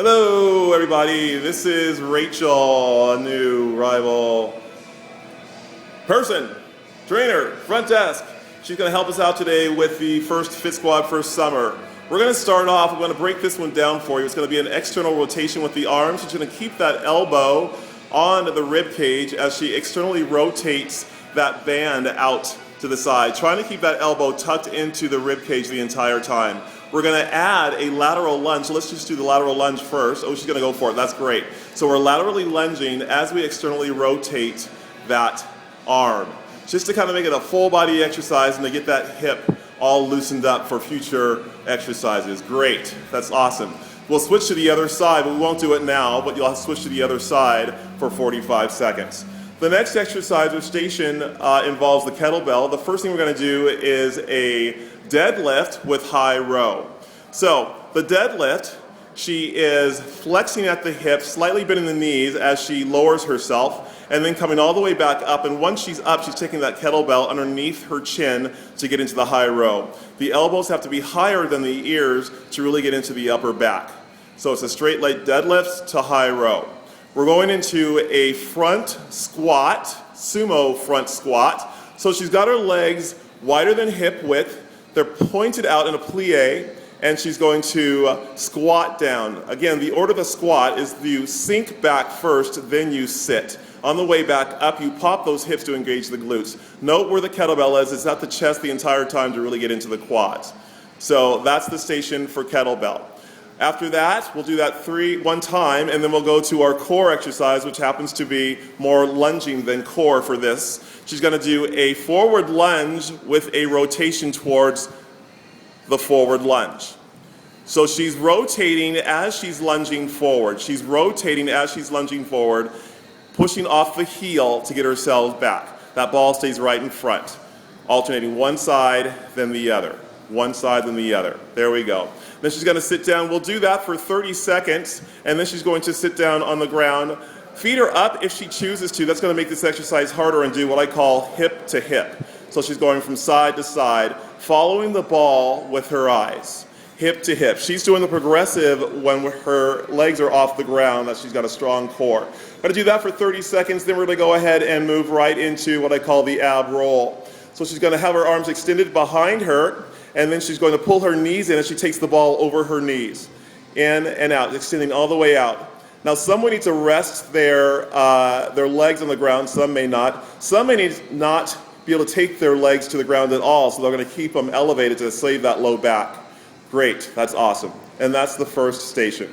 Hello, everybody. This is Rachel, a new rival person, trainer, front desk. She's going to help us out today with the first Fit Squad for summer. We're going to start off. We're going to break this one down for you. It's going to be an external rotation with the arms. She's going to keep that elbow on the rib cage as she externally rotates that band out to the side, trying to keep that elbow tucked into the rib cage the entire time. We're going to add a lateral lunge. So let's just do the lateral lunge first. Oh, she's going to go for it. That's great. So we're laterally lunging as we externally rotate that arm, just to kind of make it a full body exercise and to get that hip all loosened up for future exercises. Great. That's awesome. We'll switch to the other side, but we won't do it now, but you'll have to switch to the other side for 45 seconds. The next exercise or station involves the kettlebell. The first thing we're going to do is a deadlift with high row. So the deadlift, she is flexing at the hips, slightly bending the knees as she lowers herself, and then coming all the way back up. And once she's up, she's taking that kettlebell underneath her chin to get into the high row. The elbows have to be higher than the ears to really get into the upper back. So it's a straight leg deadlift to high row. We're going into a front squat, sumo front squat. So she's got her legs wider than hip width. They're pointed out in a plie, and she's going to squat down. Again, the order of the squat is you sink back first, then you sit. On the way back up, you pop those hips to engage the glutes. Note where the kettlebell is. It's at the chest the entire time to really get into the quads. So that's the station for kettlebell. After that, we'll do that one time, and then we'll go to our core exercise, which happens to be more lunging than core for this. She's going to do a forward lunge with a rotation towards the forward lunge. So she's rotating as she's lunging forward. She's rotating as she's lunging forward, pushing off the heel to get herself back. That ball stays right in front, alternating one side, then the other. One side, then the other. There we go. Then she's going to sit down. We'll do that for 30 seconds, and then she's going to sit down on the ground. Feet are up if she chooses to. That's going to make this exercise harder and do what I call hip to hip. So she's going from side to side, following the ball with her eyes, hip to hip. She's doing the progressive when her legs are off the ground, that she's got a strong core. I'm going to do that for 30 seconds, then we're going to go ahead and move right into what I call the ab roll. So she's going to have her arms extended behind her, and then she's going to pull her knees in as she takes the ball over her knees. In and out, extending all the way out. Now some will need to rest their legs on the ground, some may not. Some may not be able to take their legs to the ground at all, so they're going to keep them elevated to save that low back. Great, that's awesome. And that's the first station.